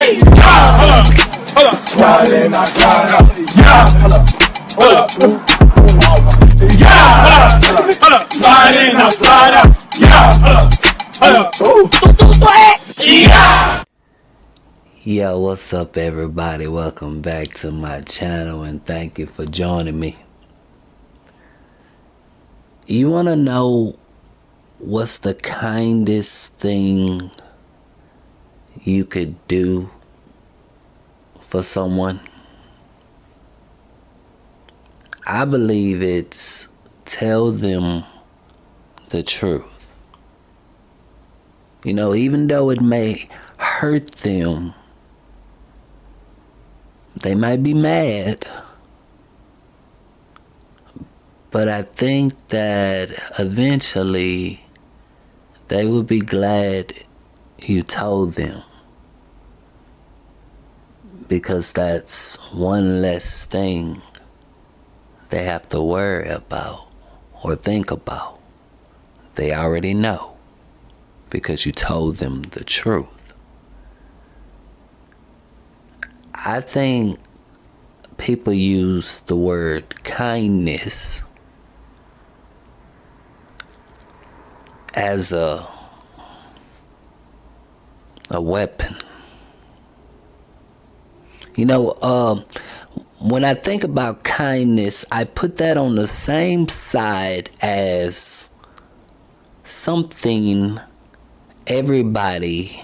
Hold up. Slide in, I slide out. Yeah. Hold up. Yeah. Hold up. Slide in, I slide out. Yeah. Hold up. Yeah. Yo, what's up everybody? Welcome back to my channel and thank you for joining me. You want to know what's the kindest thing you could do for someone? I believe it's tell them the truth. You know, even though it may hurt them, they might be mad, but I think that eventually they will be glad you told them, because that's one less thing they have to worry about or think about. They already know because you told them the truth. I think people use the word kindness as a weapon. You know, when I think about kindness, I put that on the same side as something everybody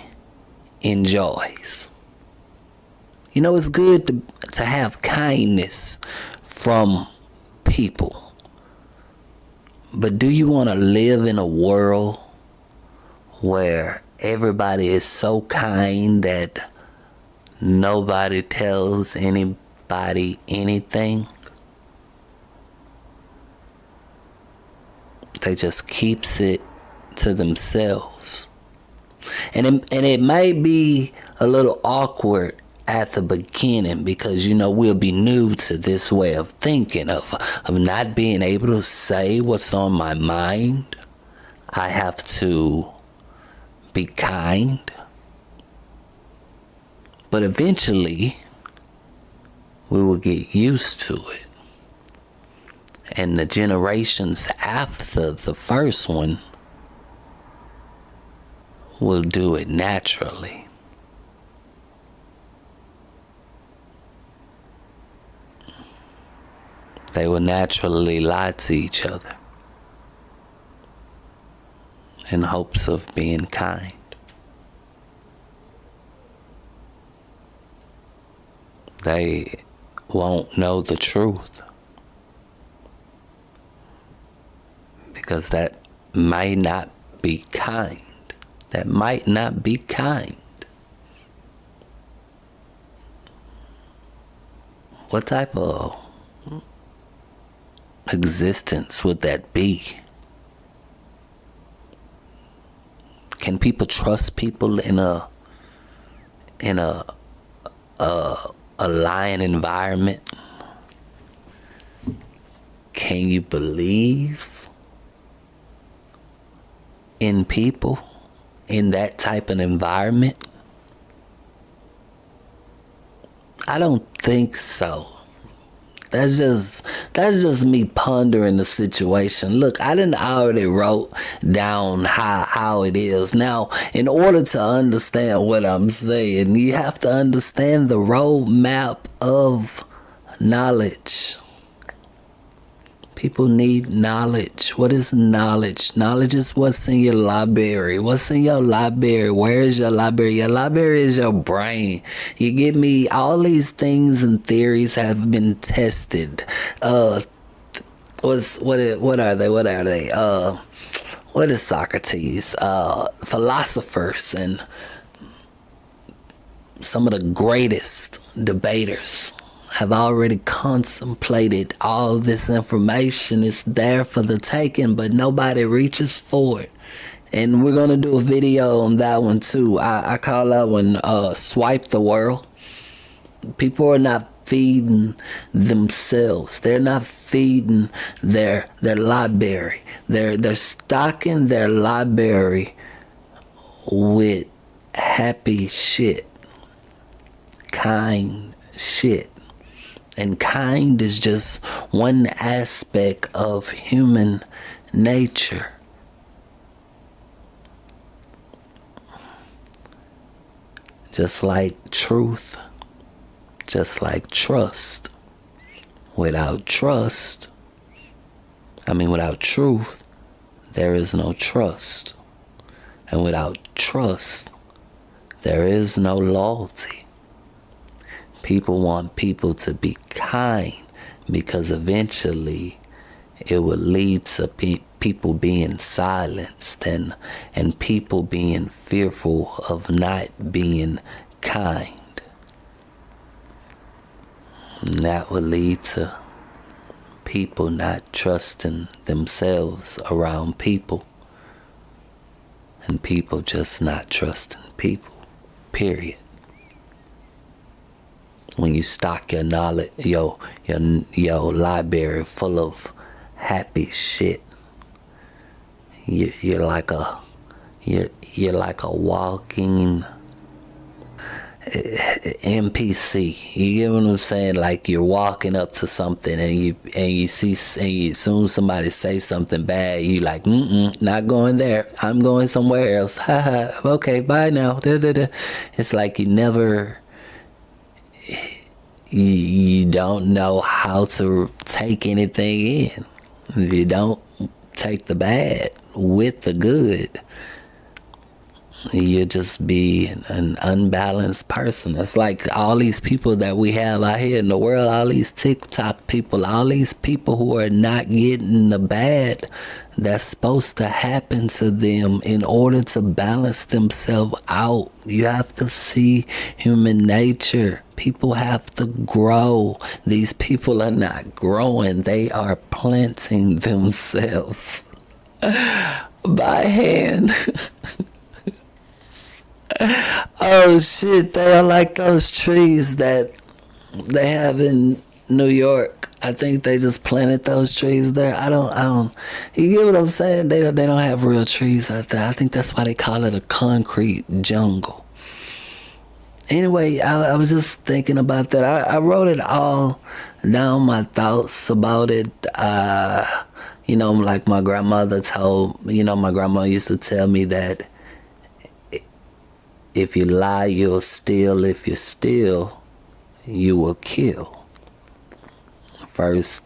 enjoys. You know, it's good to have kindness from people. But do you want to live in a world where everybody is so kind that nobody tells anybody anything? They just keeps it to themselves. And it may be a little awkward at the beginning, because you know we'll be new to this way of thinking, of not being able to say what's on my mind. I have to be kind, but eventually we will get used to it, and the generations after the first one will do it naturally. They will naturally lie to each other in hopes of being kind. They won't know the truth because that might not be kind. That might not be kind. What type of existence would that be? Can people trust people in a lying environment? Can you believe in people in that type of environment? I don't think so. That's just me pondering the situation. Look, I done already wrote down how it is. Now, in order to understand what I'm saying, you have to understand the roadmap of knowledge. People need knowledge. What is knowledge? Knowledge is what's in your library. What's in your library? Where is your library? Your library is your brain. You get me? All these things and theories have been tested. What are they? What is Socrates? Philosophers and some of the greatest debaters have already contemplated all this information. Is there for the taking, but nobody reaches for it. And we're going to do a video on that one too. I call that one Swipe the World. People are not feeding themselves. They're not feeding their library. They're stocking their library with happy shit. kind shit. And kind is just one aspect of human nature. Just like truth, just like trust. Without truth, there is no trust. And without trust, there is no loyalty. People want people to be kind because eventually it will lead to people being silenced and people being fearful of not being kind. And that will lead to people not trusting themselves around people. And people just not trusting people. Period. When you stock your knowledge, your library full of happy shit, you're like a walking NPC. You get what I'm saying? Like you're walking up to something and you see, as soon as somebody say something bad, you like, not going there. I'm going somewhere else. Haha. Okay, bye now. It's like you don't know how to take anything in. If you don't take the bad with the good, you'll just be an unbalanced person. It's like all these people that we have out here in the world, all these TikTok people, all these people who are not getting the bad that's supposed to happen to them in order to balance themselves out. You have to see human nature. People have to grow. These people are not growing. They are planting themselves by hand. Oh shit, they are like those trees that they have in New York. I think they just planted those trees there. I don't you get what I'm saying? They don't have real trees out there. I think that's why they call it a concrete jungle. Anyway, I was just thinking about that. I wrote it all down, my thoughts about it. Like my grandmother my grandma used to tell me that if you lie, you'll steal. If you steal, you will kill. First,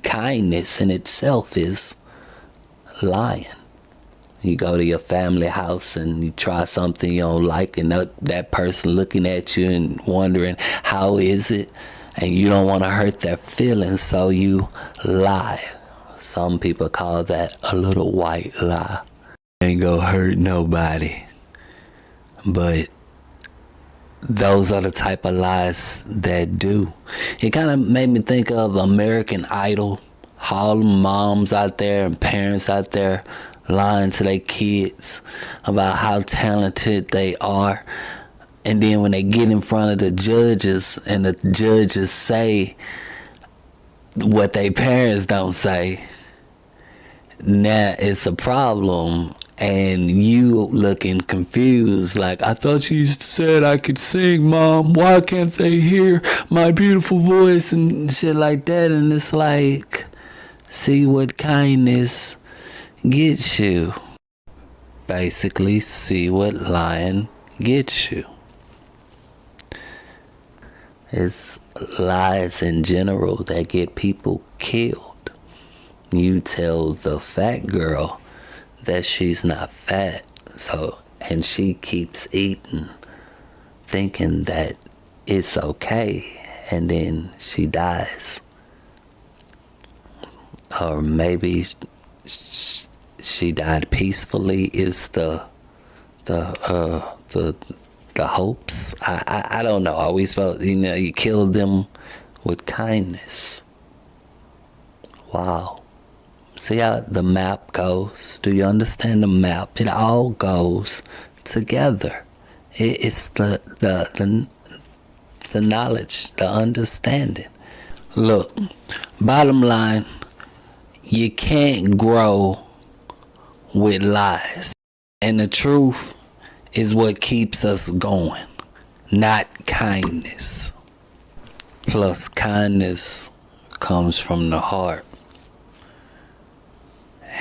kindness in itself is lying. You go to your family house and you try something you don't like, and that person looking at you and wondering, how is it? And you don't want to hurt their feelings, so you lie. Some people call that a little white lie. Ain't gonna hurt nobody. But those are the type of lies that do. It kind of made me think of American Idol. All the moms out there and parents out there lying to their kids about how talented they are. And then when they get in front of the judges and the judges say what their parents don't say, now it's a problem. And you looking confused, like, I thought you said I could sing, Mom. Why can't they hear my beautiful voice and shit like that? And it's like, see what kindness gets you. Basically, see what lying gets you. It's lies in general that get people killed. You tell the fat girl that she's not fat, and she keeps eating, thinking that it's okay, and then she dies. Or maybe she died peacefully is the hopes. I don't know. Are we supposed, you killed them with kindness. Wow. See how the map goes? Do you understand the map? It all goes together. It's the knowledge, the understanding. Look, bottom line, you can't grow with lies. And the truth is what keeps us going. not kindness. Plus, kindness comes from the heart.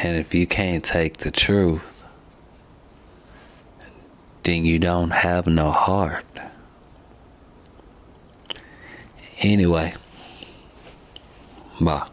And if you can't take the truth, then you don't have no heart. Anyway, bye.